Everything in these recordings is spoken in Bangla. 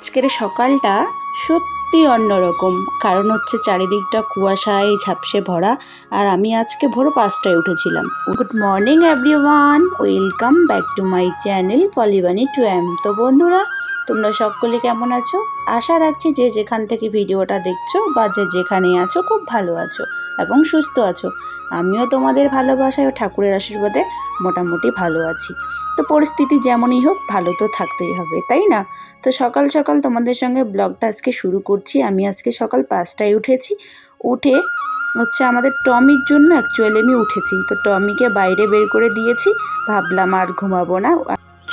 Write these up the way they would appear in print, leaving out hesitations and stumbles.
আজকের সকালটা সত্যি অন্যরকম। কারণ হচ্ছে চারিদিকটা কুয়াশায় ঝাপসে ভরা। আর আমি আজকে ভোর 5টায় উঠেছিলাম। Good morning everyone, welcome back to my channel Polibani টুএম। তো বন্ধুরা, তোমরা সকলে কেমন আছো? আশা রাখছি যে যেখান থেকে ভিডিওটা দেখছো বা যে যেখানে আছো খুব ভালো আছো এবং সুস্থ আছো। আমিও তোমাদের ভালোবাসায় ও ঠাকুরের আশীর্বাদে মোটামুটি ভালো আছি। তো পরিস্থিতি যেমনই হোক, ভালো তো থাকতেই হবে, তাই না? তো সকাল সকাল তোমাদের সঙ্গে ব্লগটা আজকে শুরু করছি। আমি আজকে সকাল 5টায় উঠেছি। উঠে হচ্ছে আমাদের টমির জন্য অ্যাকচুয়ালি আমি উঠেছি। তো টমিকে বাইরে বের করে দিয়েছি। ভাবলাম আর ঘুমাবো না,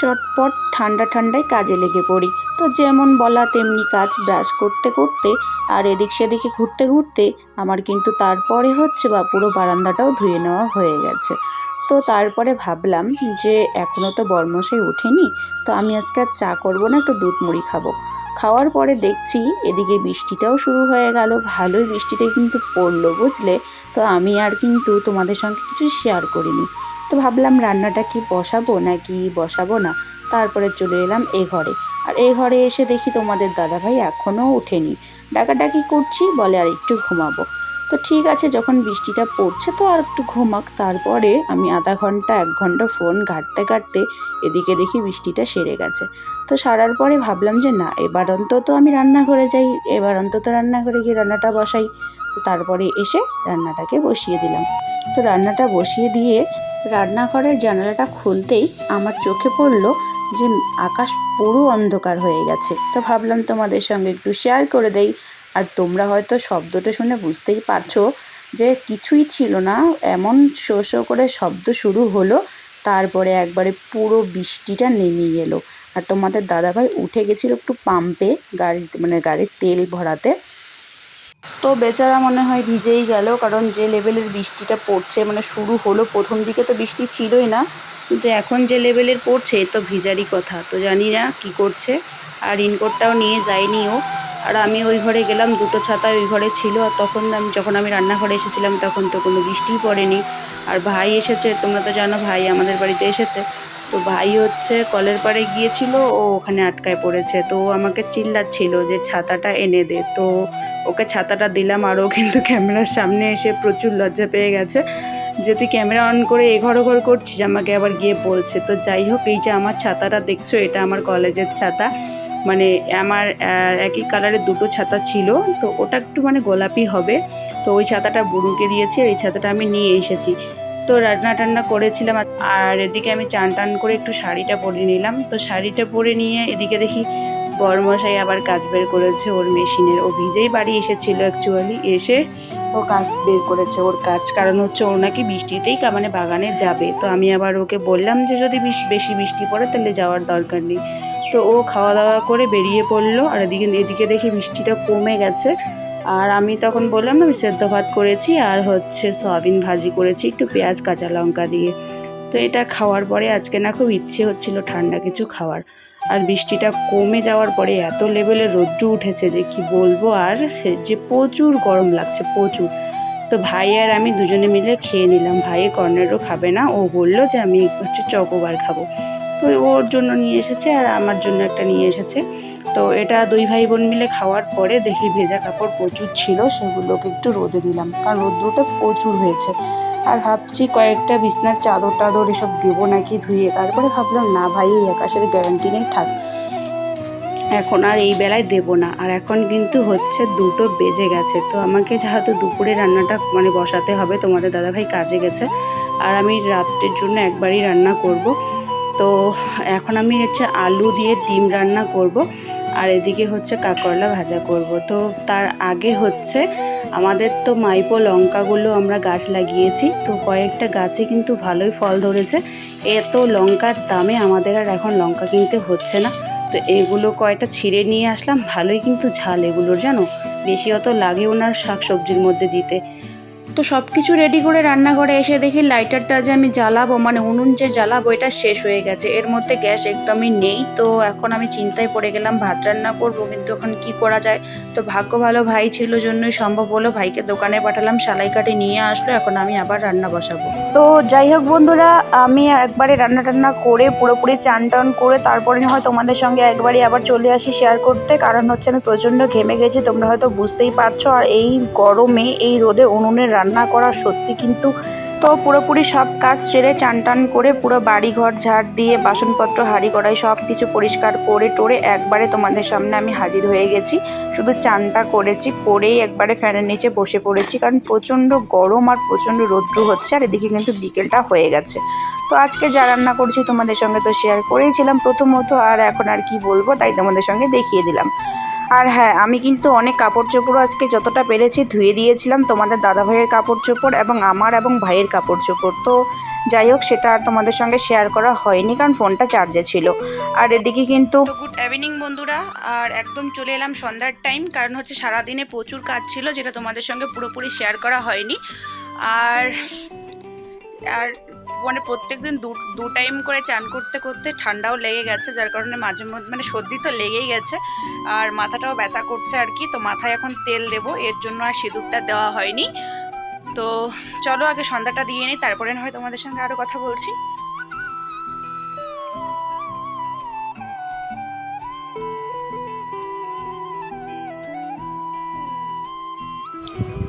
চটপট ঠান্ডা ঠান্ডায় কাজে লেগে পড়ি। তো যেমন বলা তেমনি কাজ, ব্রাশ করতে করতে আর এদিক সেদিকে ঘুরতে ঘুরতে আমার কিন্তু তারপরে হচ্ছে বা পুরো বারান্দাটাও ধুয়ে নেওয়া হয়ে গেছে। তো তারপরে ভাবলাম যে এখনও তো বরমশাই ওঠেনি, তো আমি আজকে আর চা করবো না, একটু দুধ মুড়ি খাবো। খাওয়ার পরে দেখছি এদিকে বৃষ্টিটাও শুরু হয়ে গেল। ভালোই বৃষ্টিটা কিন্তু পড়লো, বুঝলে। তো আমি আর কিন্তু তোমাদের সঙ্গে কিছু শেয়ার করিনি। তো ভাবলাম রান্নাটা কি বসাবো নাকি বসাবো না। তারপরে চলে এলাম এ ঘরে। আর এই ঘরে এসে দেখি তোমাদের দাদাভাই এখনও ওঠেনি। ডাকাডাকি করছি, বলে আর একটু ঘুমাবো। তো ঠিক আছে, যখন বৃষ্টিটা পড়ছে তো আর একটু ঘুমাক। তারপরে আমি আধা ঘন্টা 1 ঘন্টা ফোন ঘাঁটতে ঘাঁটতে এদিকে দেখি বৃষ্টিটা সেরে গেছে। তো সারার পরে ভাবলাম যে না, এবার অন্তত আমি রান্নাঘরে যাই, এবার অন্তত রান্নাঘরে গিয়ে রান্নাটা বসাই। তো তারপরে এসে রান্নাটাকে বসিয়ে দিলাম। তো রান্নাটা বসিয়ে দিয়ে রান্নাঘরের জানালাটা খুলতেই আমার চোখে পড়লো যে আকাশ পুরো অন্ধকার হয়ে গেছে। তো ভাবলাম তোমাদের সঙ্গে একটু শেয়ার করে দেই। আর তোমরা হয়তো শব্দটা শুনে বুঝতেই পারছো যে কিছুই ছিল না, এমন শো শো করে শব্দ শুরু হলো, তারপরে একবারে পুরো বৃষ্টিটা নেমেই এলো। আর তোমাদের দাদাভাই উঠে গেছিলো একটু পাম্পে গাড়ির তেল ভরাতে। তো বেচারা মনে হয় ভিজেই গেল, কারণ যে লেভেলের বৃষ্টিটা পড়ছে, শুরু হলো, প্রথম দিকে তো বৃষ্টি ছিলই না, কিন্তু এখন যে লেভেলের পড়ছে তো ভিজারই কথা। তো জানি না কি করছে। আর রেনকোটটাও নিয়ে যায়নি ও। আর আমি ওই ঘরে গেলাম, দুটো ছাতা ওই ঘরে ছিল। আর তখন যখন আমি রান্নাঘরে এসেছিলাম তখন তো কোনো বৃষ্টিই পড়েনি। আর ভাই এসেছে, তোমরা তো জানো ভাই আমাদের বাড়িতে এসেছে। তো ভাই হচ্ছে কলের পাড়ে গিয়েছিল, ও ওখানে আটকায় পড়েছে। তো ও আমাকে চিল্লাচ্ছিল যে ছাতাটা এনে দে। তো ওকে ছাতাটা দিলাম, আর ও কিন্তু ক্যামেরার সামনে এসে প্রচুর লজ্জা পেয়ে গেছে যে তুই ক্যামেরা অন করে এঘর ওঘর করছিস, আমাকে আবার গিয়ে বলছে। তো যাই হোক, এই যে আমার ছাতাটা দেখছো, এটা আমার কলেজের ছাতা। আমার একই কালারের দুটো ছাতা ছিল, তো ওটা একটু গোলাপি হবে। তো ওই ছাতাটা বুড়ুকে দিয়েছি, আর এই ছাতাটা আমি নিয়ে এসেছি। তো রান্না টান্না করেছিলাম, আর এদিকে আমি চান টান করে একটু শাড়িটা পরে নিলাম। তো শাড়িটা পরে নিয়ে এদিকে দেখি বড়মশাই আবার কাজ বের করেছে ওর মেশিনের। ও ভিজেই বাড়ি এসেছিল অ্যাকচুয়ালি, এসে ও কাজ বের করেছে ওর কাজ। কারণ হচ্ছে ওর নাকি বৃষ্টিতেই বাগানে যাবে। তো আমি আবার ওকে বললাম যে যদি বেশি বৃষ্টি পড়ে তাহলে যাওয়ার দরকার নেই। তো ও খাওয়া দাওয়া করে বেরিয়ে পড়লো। আর এদিকে দেখি বৃষ্টিটা কমে গেছে। আর আমি তখন বললাম না, আমি সেদ্ধ ভাত করেছি আর হচ্ছে সয়াবিন ভাজি করেছি একটু পেঁয়াজ কাঁচা লঙ্কা দিয়ে। তো এটা খাওয়ার পরে আজকে না খুব ইচ্ছে হচ্ছিল ঠান্ডা কিছু খাওয়ার। আর বৃষ্টিটা কমে যাওয়ার পরে এত লেভেলে রৌদ্র উঠেছে যে কি বলবো। আর সে যে প্রচুর গরম লাগছে, প্রচুর। তো ভাই আর আমি দুজনে মিলে খেয়ে নিলাম। ভাই কর্নেরও খাবে না, ও বললো যে আমি হচ্ছে চকোবার খাবো। তো ওর জন্য নিয়ে এসেছে আর আমার জন্য একটা নিয়ে এসেছে। তো এটা দুই ভাই বোন মিলে খাওয়ার পরে দেখি ভেজা কাপড় প্রচুর ছিল, সেগুলোকে একটু রোদে দিলাম, কারণ রৌদ্রটা প্রচুর হয়েছে। আর ভাবছি কয়েকটা বিছনার চাদর টাদর এসব দেবো নাকি ধুয়ে। তারপরে ভাবলাম না ভাই, এই আকাশের গ্যারান্টি নেই, থাক, এখন আর এই বেলায় দেবো না। আর এখন কিন্তু হচ্ছে 2টো বেজে গেছে। তো আমাকে যেহেতু দুপুরে রান্নাটা বসাতে হবে, তোমাদের দাদাভাই কাজে গেছে, আর আমি রাত্রের জন্য একবারই রান্না করব। তো এখন আমি হচ্ছে আলু দিয়ে ডিম রান্না করব, আর এদিকে হচ্ছে কাঁকরোলা ভাজা করব। তো তার আগে হচ্ছে আমাদের তো মাইপো লঙ্কাগুলো আমরা গাছ লাগিয়েছি, তো কয়েকটা গাছে কিন্তু ভালোই ফল ধরেছে। এত লঙ্কার দামে আমাদের আর এখন লঙ্কা কিনতে হচ্ছে না। তো এগুলো কয়টা ছিঁড়ে নিয়ে আসলাম, ভালোই কিন্তু ঝাল এগুলোর, জানো, বেশি অত লাগেও না শাক সবজির মধ্যে দিতে। তো সব কিছু রেডি করে রান্নাঘরে এসে দেখি লাইটারটা যে আমি জ্বালাবো মানে উনুন যে জ্বালাবো এটা শেষ হয়ে গেছে, এর মধ্যে গ্যাস একদমই নেই। তো এখন আমি চিন্তায় পড়ে গেলাম ভাত রান্না করব, কিন্তু এখন কি করা যায়। তো ভাগ্য ভালো ভাই ছিল জন্যই সম্ভব হলো, ভাইকে দোকানে পাঠালাম, সালাই কাঠি নিয়ে আসলো, এখন আমি আবার রান্না বসাবো। তো যাই হোক বন্ধুরা, আমি একবারে রান্না টান্না করে পুরোপুরি চান টান করে তারপরে হয় তোমাদের সঙ্গে একবারই আবার চলে আসি শেয়ার করতে, কারণ হচ্ছে আমি প্রচণ্ড ঘেমে গেছি, তোমরা হয়তো বুঝতেই পারছো। আর এই গরমে এই রোদে উনুনে রান্না করা সত্যি কিন্তু। তো পুরোপুরি সব কাজ সেরে চান টান করে পুরো বাড়িঘর ঝাড় দিয়ে বাসনপত্র হাঁড়ি কড়াই সব কিছু পরিষ্কার করে টোরে একবারে তোমাদের সামনে আমি হাজির হয়ে গেছি। শুধু চানটা করেছি, করেই একবারে ফ্যানের নিচে বসে পড়েছি, কারণ প্রচণ্ড গরম আর প্রচণ্ড রৌদ্র হচ্ছে। আর এদিকে কিন্তু বিকেলটা হয়ে গেছে। তো আজকে যা রান্না করছি তোমাদের সঙ্গে তো শেয়ার করেইছিলাম প্রথমত, আর এখন আর কি বলবো তাই তোমাদের সঙ্গে দেখিয়ে দিলাম। আর হ্যাঁ, আমি কিন্তু অনেক কাপড় চোপড়ও আজকে যতটা পেরেছি ধুয়ে দিয়েছিলাম, তোমাদের দাদা ভাইয়ের কাপড় চোপড় এবং আমার এবং ভাইয়ের কাপড় চোপড়। তো যাই হোক, সেটা আর তোমাদের সঙ্গে শেয়ার করা হয়নি কারণ ফোনটা চার্জে ছিল। আর এদিকে কিন্তু গুড ইভিনিং বন্ধুরা, আর একদম চলে এলাম সন্ধ্যার টাইম, কারণ হচ্ছে সারাদিনে প্রচুর কাজ ছিল যেটা তোমাদের সঙ্গে পুরোপুরি শেয়ার করা হয়নি। আর আর মানে প্রত্যেকদিন দু টাইম করে চান করতে করতে ঠান্ডাও লেগে গেছে, যার কারণে মাঝে মধ্যে মানে সর্দি তো লেগেই গেছে, আর মাথাটাও ব্যথা করছে আর কি। তো মাথায় এখন তেল দেবো, এর জন্য আর সিঁদুরটা দেওয়া হয়নি। তো চলো আগে সন্ধ্যাটা দিয়ে নিই, তারপরে না হয় তোমাদের সঙ্গে আরও কথা বলছি।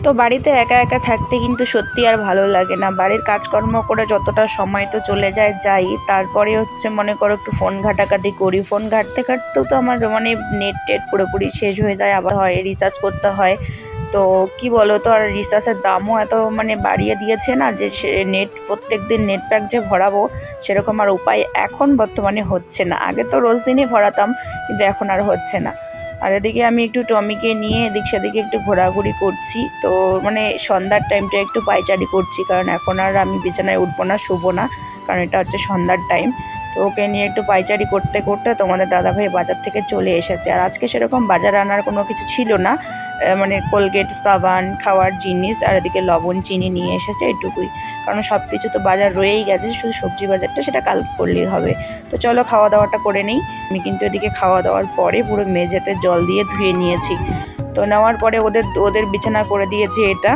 তো বাড়িতে একা একা থাকতে কিন্তু সত্যি আর ভালো লাগে না। বাড়ির কাজকর্ম করে যতটা সময় তো চলে যায় যাই, তারপরে হচ্ছে মনে করো একটু ফোন ঘাটাঘাটি করি, ফোন ঘাটতে ঘাটতেও তো আমার মানে নেট টেট পুরোপুরি শেষ হয়ে যায়, আবার হয় রিচার্জ করতে হয়। তো কি বলো তো, আর রিচার্জের দামও এত মানে বাড়িয়ে দিয়েছে না যে নেট প্রত্যেক দিন নেট প্যাক যে ভরাবো সেরকম আর উপায় এখন বর্তমানে হচ্ছে না। আগে তো রোজ দিনই ভরাতাম, কিন্তু এখন আর হচ্ছে না। আর এদিকে আমি একটু টমিকে নিয়ে এদিক সেদিকে একটু ঘোরাঘুরি করছি। তো মানে সন্ধ্যার টাইমটা একটু পায়চারি করছি, কারণ এখন আর আমি বিছানায় উঠবো না, শুবো না, কারণ এটা হচ্ছে সন্ধ্যার টাইম। তো ওকে নিয়ে একটু পায়চারি করতে করতে তোমাদের দাদাভাই বাজার থেকে চলে এসেছে। আর আজকে সেরকম বাজার আনার কোনো কিছু ছিল না, মানে কোলগেট, সাবান, খাওয়ার জিনিস আর এদিকে লবণ চিনি নিয়ে এসেছে এটুকুই, কারণ সব কিছু তো বাজার রয়েই গেছে, শুধু সবজি বাজারটা সেটা কাল করলেই হবে। তো চলো খাওয়া দাওয়াটা করে নিই। আমি কিন্তু এদিকে খাওয়া দাওয়ার পরে পুরো মেঝেতে জল দিয়ে ধুয়ে নিয়েছি। তো নেওয়ার পরে ওদের বিছানা করে দিয়েছি এটা,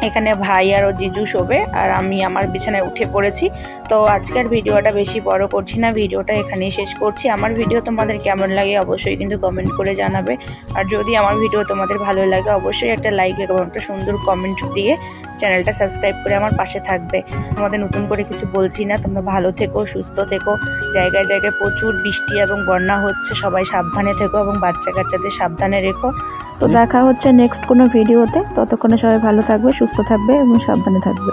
এখানে ভাই আর ও জিজু শোবে, আর আমি আমার বিছানায় উঠে পড়েছি। তো আজকের ভিডিওটা বেশি বড় করছি না, ভিডিওটা এখানেই শেষ করছি। আমার ভিডিও তোমাদের কেমন লাগে অবশ্যই কিন্তু কমেন্ট করে জানাবে, আর যদি আমার ভিডিও তোমাদের ভালো লাগে অবশ্যই একটা লাইক এবং একটা সুন্দর কমেন্ট দিয়ে চ্যানেলটা সাবস্ক্রাইব করে আমার পাশে থাকবে। তোমাদের নতুন করে কিছু বলছি না, তোমরা ভালো থেকো, সুস্থ থেকো। জায়গায় জায়গায় প্রচুর বৃষ্টি এবং বন্যা হচ্ছে, সবাই সাবধানে থেকো এবং বাচ্চা কাচ্চাদের সাবধানে রেখো। তো দেখা হচ্ছে নেক্সট কোনো ভিডিওতে, ততক্ষণে সবাই ভালো থাকবে, সুস্থ থাকবে এবং সাবধানে থাকবে।